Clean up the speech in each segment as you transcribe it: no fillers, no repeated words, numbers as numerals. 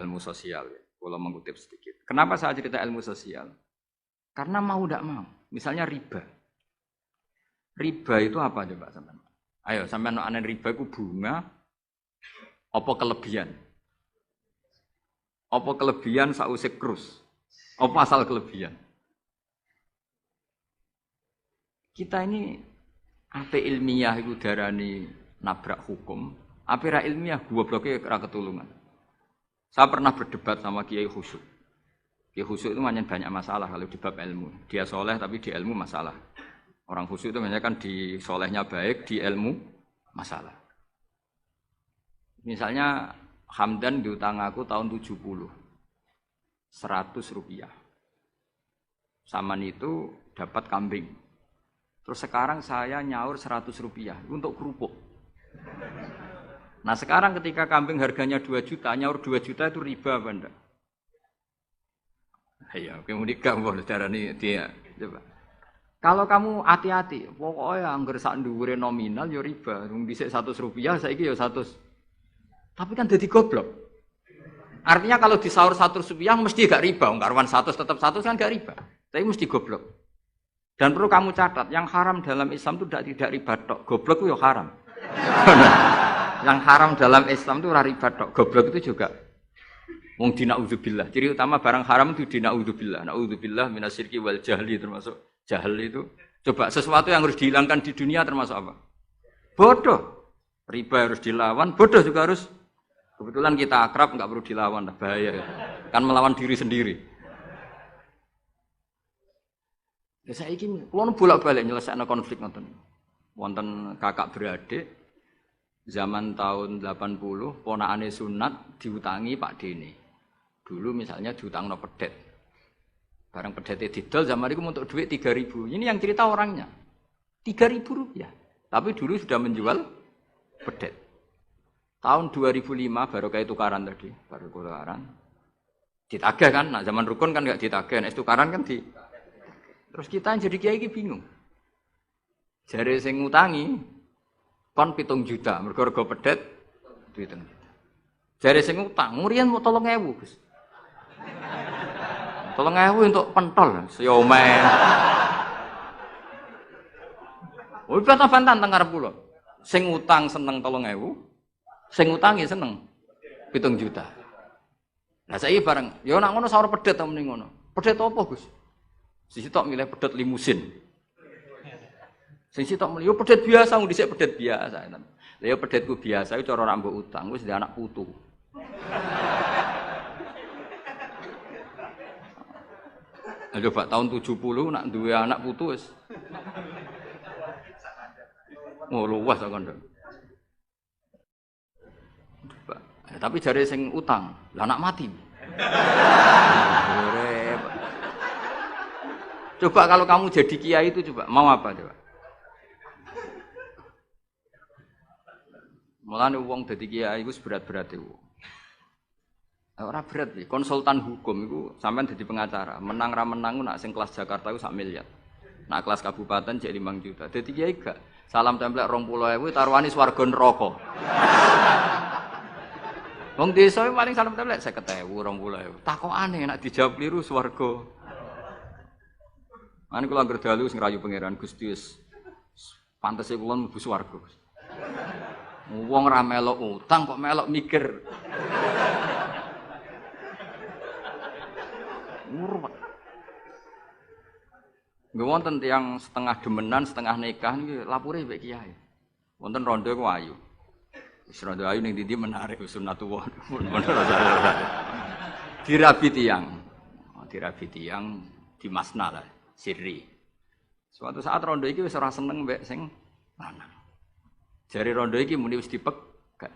ilmu sosial. Kalau mengutip sedikit. Kenapa saya cerita ilmu sosial? Karena mau tidak mau. Misalnya riba. Riba itu apa coba sampean? Ayo sampean ana riba itu bunga apa kelebihan? Apa kelebihan sausé krus? Apa asal kelebihan? Kita ini ape ilmiah iku darani nabrak hukum, ape ra ilmiah gobloke ra ketulungan. Saya pernah berdebat sama Kiai Khusyuk. Kiai Khusyuk itu banyak masalah kalau di bab ilmu. Dia soleh tapi di ilmu masalah. Orang khusyuk itu biasanya kan di solehnya baik, di ilmu masalah. Misalnya Hamdan diutang aku tahun 70. 100 rupiah. Saman itu dapat kambing. Terus sekarang saya nyaur 100 rupiah untuk kerupuk. Nah sekarang ketika kambing harganya 2 juta, nyaur 2 juta itu riba apa enggak? Ayo, kemudian kamu darani dia. Coba. Kalau kamu hati-hati, pokoknya anggar sak dhuwure nominal ya riba. Wong dhisik 100 rupiah, saiki ya 100. Tapi kan jadi goblok. Artinya kalau disaur 100 rupiah mesti gak riba. Wong karuan 100 tetap 100 kan gak riba. Tapi mesti goblok. Dan perlu kamu catat, yang haram dalam Islam itu tidak riba tok. Goblok itu ya haram. Yang haram dalam Islam itu riba tok. Goblok itu juga. Wong dina'udzubillah. Ciri utama barang haram itu dina'udzubillah. Na'udzubillah minasyirki wal jahli termasuk jahil itu. Coba sesuatu yang harus dihilangkan di dunia termasuk apa? Bodoh. Riba harus dilawan, bodoh juga harus. Kebetulan kita akrab enggak perlu dilawan, bahaya. Kan melawan diri sendiri. Ya saiki kula bolak-balik nyelesaikno konflik ngoten. Wonten kakak beradik zaman tahun 80, ponakane sunat diutangi Pak Dene. Dulu misalnya diutangno pedet. Barang pedete didol zaman itu untuk duit 3.000. Ini yang cerita orangnya. 3.000 rupiah. Tapi dulu sudah menjual pedet. Tahun 2005 baru kayak tukaran tadi, baru tukaran. Ditagih kan, nah zaman rukun kan enggak ditagih, nek tukaran kan di. Terus kita jadi kiai iki bingung. Jare sing ngutangi kon 7 juta, mergo pedet duit 7 juta. Jare sing ngutang, murian mau 3.000, Gus. 3.000 untuk pentol, siomen. Oh, bantah-bantah teng arep kula. Sing utang seneng 3.000, sing ngutangi seneng 7 juta. Lah saiki bareng, ya nak ngono sawur pedet ta mending ngono. Pedet apa, Gus? Sisi tok milih pedet limusin. Sing sitok milih yo pedet biasa, wong dhisik pedet biasa. Lah yo pedetku biasa iku cara rambut utang wis ndek anak putu. Coba tahun 70 nak duwe anak putu wis. Oh luas kan. Tapi jare sing utang, lah anak mati. Coba kalau kamu jadi kiai itu coba mau apa coba? Mulane wong dadi kiai iku berat-berat iku. Ora berat iki, konsultan hukum iku sampean dadi pengacara, menang ra menang nak sing kelas Jakarta iku 1 miliar. Nak kelas kabupaten jek 5 juta. Dadi kiai gak salam templek 20.000 taruhane swarga neraka. Wong desa paling salam templek 50.000, 20.000. Takokane nek dijawab kliru swarga. Ane kula anggere dalu sing rayu pangeran Gusti wis pantese kula mlebu swarga. Wong ra melok utang kok melok mikir. Urut. Nggih wonten tiyang setengah demenan, setengah nikah niki lapure mbek kiai. Wonten rondo ku ayu. Wis rondo ayu ning ndi menarik sunatullah. Dirabi tiyang. Dirabi tiyang di masna lah. Sirri. Suatu saat rondo iki wis ora seneng mbek sing lanang. Jare rondo iki muni wis dipegat.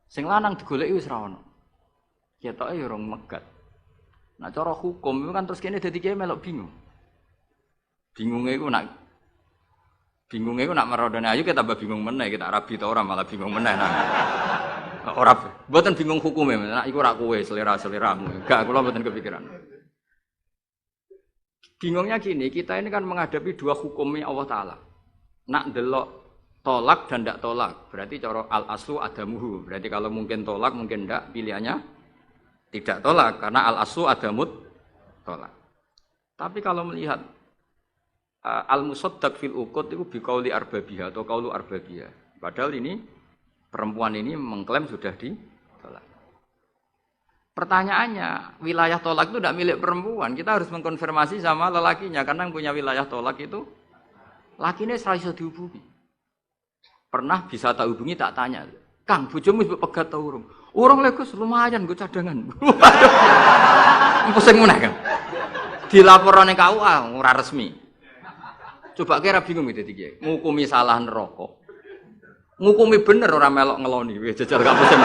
Sing lanang digoleki wis ra ono. Ketoke ya ora megat. Nah cara hukum itu kan terus kene dadi kiai melok bingung. Bingunge iku nak marondone ayu kita tambah bingung meneh, kita rabi ta ora malah bingung meneh nah. Ora mboten bingung hukume, nek iku ora kowe selera-seleramu. Enggak, kula mboten kepikiran. Bingungnya gini, kita ini kan menghadapi dua hukumnya Allah Ta'ala. Nak delok tolak dan ndak tolak, berarti cara al-aslu adamuhu. Berarti kalau mungkin tolak, mungkin ndak, pilihannya tidak tolak karena al-aslu adamut tolak. Tapi kalau melihat al-musaddaq fil uqud itu biqauli arbabiyah atau qaulu arbabiyah. Padahal ini perempuan ini mengklaim sudah ditolak. Pertanyaannya, wilayah tolak itu tidak milik perempuan. Kita harus mengkonfirmasi sama lelakinya karena yang punya wilayah tolak itu lakinya ora iso dihubungi. Pernah bisa tak hubungi tak tanya, "Kang, bojomu wis pegat ta urung?" "Urung lho Gus, lumayan nggo cadangan." Pusing meneh kan. Dilaporane KUA ora resmi. Coba kira bingung gitu iki. Ngukumi salah neraka. Ngukumi bener ora melok ngeloni wis jajal gak pusing.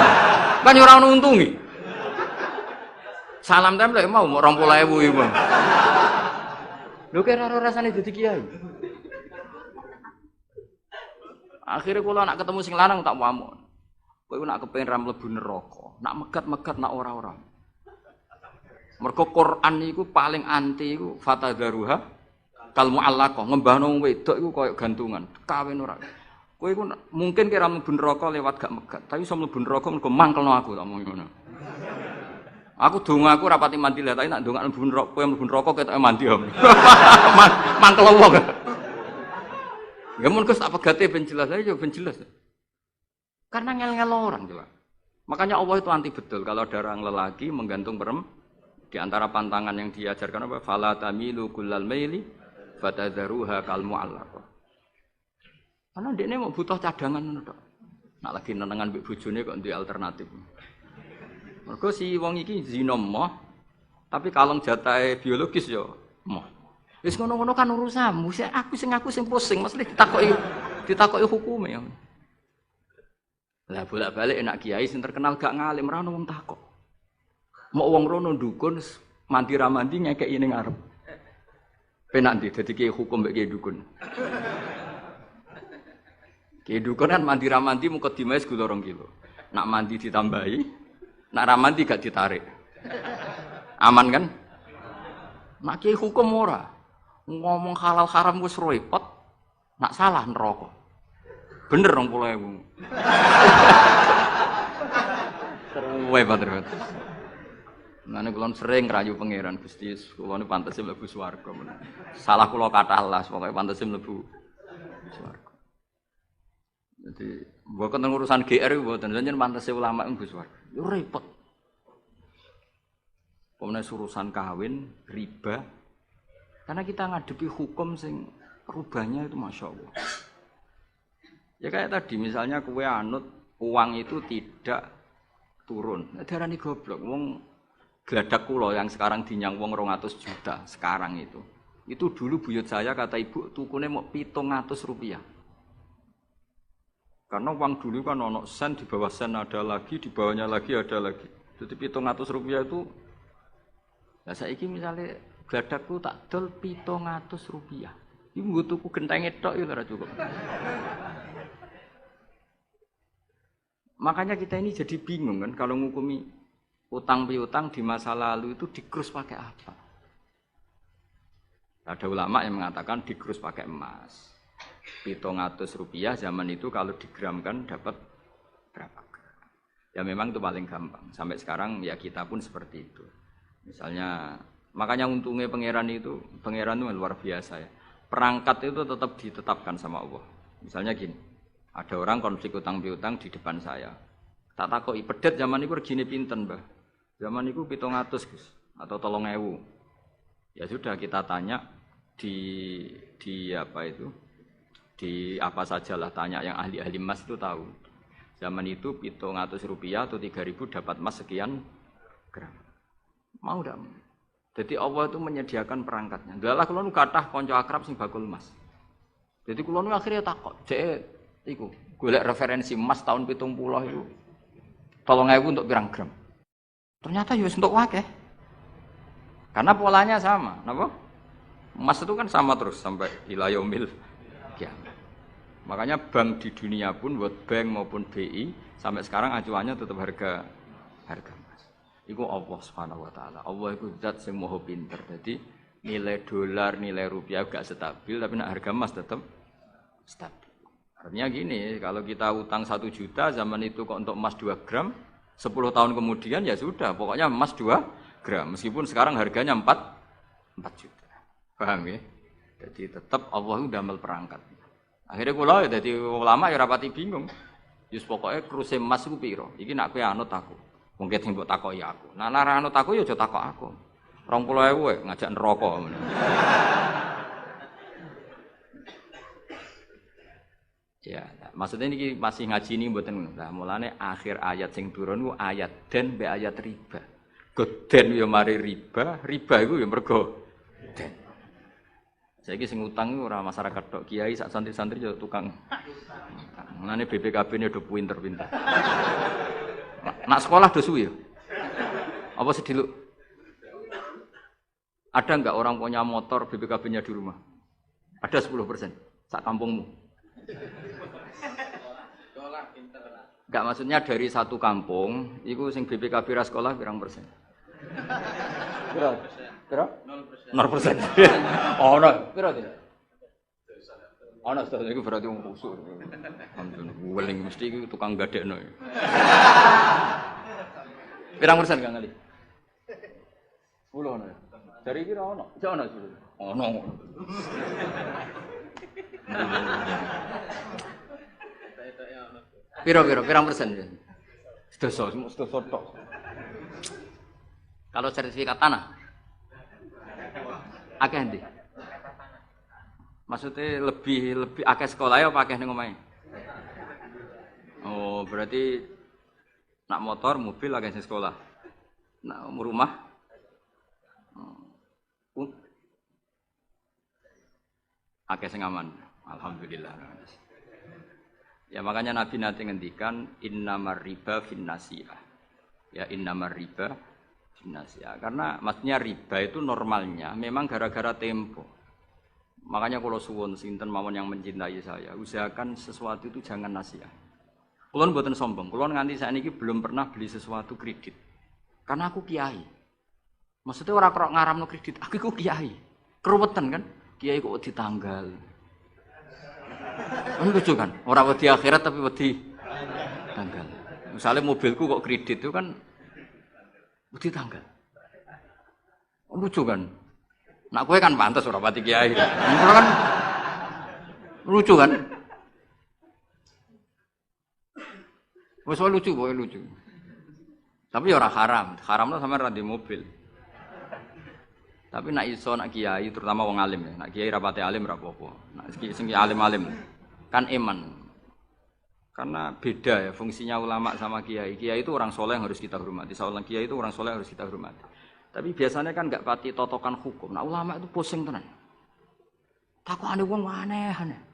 Kan ora ono untungi. Salam templek mau 20.000 iki, Bang. Lho kira ora rasane dadi kiai. Akhirnya kula nak ketemu sing lanang tak wamuk. Kowe nak kepengin ra mlebu neraka, nak megat-megat nak ora-ora. Mergo Quran niku paling anti iku fatadzaruha kal mu'allaqah, ngembahno wong wedok iku koyo gantungan, kawin ora. Kowe iku mungkin kira mlebu neraka lewat gak megat, tapi iso mlebu neraka mergo mangkelno aku tak omong ngono. Aku dongaku ora pati mandi lah, tapi nak ndongak mlebu neraka, kowe mlebu neraka ketoke mandi om. Mangkel wong. Ya mun Gus tak pegate ben jelas aja ben jelas. Karena ngel-ngel orang jelas. Makanya Allah itu anti betul kalau ada orang lelaki menggantung perempuan. Di antara pantangan yang diajarkan apa? Fala tamilu kullal maili fatadzaruha kal mu'allaqah. Karena dekne mau butuh cadangan ngono tok. Nak lagi nenengan mbek bojone kok duwe alternatif. Mergo si wong iki zina moh, tapi kalong jatahe biologis ya moh. Wis ngono-ngono kan urusanmu, aku sing pusing, mesti ditakoki hukume. Lah bolak-balik enak kiai sing terkenal gak ngalim ora ono wong takok. Mau wong rono dukun mandi ra mandi ngekeki ning arep. Penak ndi dadi kiai hukum mbek kiai dukun. Kiai dukun kan mandi ra mandi mukadimah gula 2 kilo. Nak mandi ditambahi, nak ra mandi gak ditarik. Aman kan? Nak kiai hukum ora. Ngomong halal haram wis repot, nak salah neraka. Bener 20.000. Terus banget. Nane kula sering rayu pangeran Gusti, kula niku pantese mlebu swarga. Salah kula kathah las, pokoke pantese mlebu swarga. Jadi, mboten urusan GR mboten, jenengan pantese ulama mlebu swarga. Yo repot. Pemene urusan kawin, riba. Karena kita ngadepi hukum sing rubahnya itu Masya Allah. Ya kayak tadi misalnya kue anut uang itu tidak turun. Darani goblok. Wong gladak kula yang sekarang dinyang wong 200 juta sekarang itu. Itu dulu buyut saya kata ibu tukune mau 700 rupiah. Karena uang dulu kan ono sen, di bawah sen ada lagi, di bawahnya lagi ada lagi. Jadi 700 rupiah itu. Nah saiki misalnya gladakku tak dol 700 rupiah. Iku nggo tuku gentenge tok ya ora cukup. Makanya kita ini jadi bingung kan kalau ngukumi utang piutang di masa lalu itu dikrus pakai apa? Ada ulama yang mengatakan dikrus pakai emas. 700 rupiah zaman itu kalau digramkan dapat berapa gram? Ya memang itu paling gampang. Sampai sekarang ya kita pun seperti itu. Misalnya makanya untungnya pangeran itu luar biasa ya. Perangkat itu tetap ditetapkan sama Allah. Misalnya gini, ada orang konflik utang piutang di depan saya. Tak takoki pedet zaman itu regine pinten, Mbah? Zaman itu 700 Gus atau 3.000. Ya sudah kita tanya di apa itu? Di apa sajalah tanya yang ahli-ahli emas itu tahu. Zaman itu 700 rupiah atau 3.000 dapat emas sekian gram. Mau ndak? Jadi Allah itu menyediakan perangkatnya. Dalah kula nu kathah kanca akrab sing bakul emas. Jadi kula nu akhirnya takok, "Jek iku golek referensi emas tahun 70 itu 3.000 untuk pirang gram?" Ternyata ya wis entuk akeh. Karena polanya sama, napa? Emas itu kan sama terus sampai ila yaumil kiamat. Makanya bank di dunia pun, World Bank maupun BI sampai sekarang acuannya tetap harga emas. Iku Allah Subhanahu wa taala. Allah iku zat sing maha pinter. Jadi nilai dolar, nilai rupiah gak stabil tapi nek harga emas tetap stabil. Artinya gini, kalau kita utang 1 juta zaman itu kok untuk emas 2 gram 10 tahun kemudian ya sudah, pokoknya emas 2 gram. Meskipun sekarang harganya 4 juta. Paham ya? Jadi tetap Allah itu damel perangkat. Akhirnya kula ya dadi ulama ya rapati bingung. Yus pokoknya kruse emas iku piro? Iki nak kowe anut aku. Mungkin sing mbok takoki aku. Nah nek anut aku ya aja takok aku. 20.000 ngajak neraka. Ya, maksudnya ini masih ngaji ini mboten. Nah, mulane akhir ayat sing turun ku ayat den be ayat riba. Goden ya mari riba, riba iku ya mergo den. Saiki sing utang ora masyarakat tok, kiai sak santri-santri yo tukang. Mulane BPKB-ne do pinter-pinter. Nak sekolah do suwi ya. Apa sediluk? Ada enggak orang punya motor BPKB-nya di rumah? Ada 10% sak kampungmu. Enggak, maksudnya dari satu kampung, itu sing BPKB ra sekolah pirang persen? Pira? 0%. 0%. Ono, pira iki? Ono sedaya iku berarti wong kusuk. Alhamdulillah, weling mesti iku tukang gadekno. Pirang persen Kang Ali? 10 ono. Dari iki ra ono. Jek ono 10. Ono. Pirang persen ya? Sedoso tok. Kalau sertifikat tanah, akeh ndi? Maksudnya lebih akeh sekolah ya apa akeh ning omahe? Oh, berarti nak motor, mobil akeh sing sekolah. Nak rumah? Akeh sing aman. Alhamdulillah. Ya makanya Nabi nanti ngendikan innamar riba finnasiyah. Ya innamar riba finnasiyah. Karena maksudnya riba itu normalnya memang gara-gara tempo. Makanya kalau suwun sinten mawon yang mencintai saya, usahakan sesuatu itu jangan nasiah. Kulon mboten sombong, kulon nganti saiki belum pernah beli sesuatu kredit. Karena aku kiai. Maksudnya ora kok ngaramno kredit, aku iku kiai. Keruwetan kan? Kiai kok ditanggal. Lucu kan? Orang wedi akhirat tapi wedi tanggal. Misalnya mobilku kok kredit itu kan wedi tanggal. Lucu kan? Nak kowe kan pantes ora pati kiai. Ngono kan lucu kan? Wes lucu, boy lucu. Tapi ya ora haram. Haramno sampean ra di mobil. Tapi nak iso nak kiai terutama wong alim ya. Nak kiai rapati alim ra apa-apa. Nak sing alim-alim kan iman. Karena beda ya fungsinya ulama sama kiai. Kiai itu orang soleh yang harus kita hormati. Seorang kiai itu orang soleh yang harus kita hormati. Tapi biasanya kan enggak pati totokan hukum. Nah ulama itu pusing tenan. Takokane wong aneh-aneh.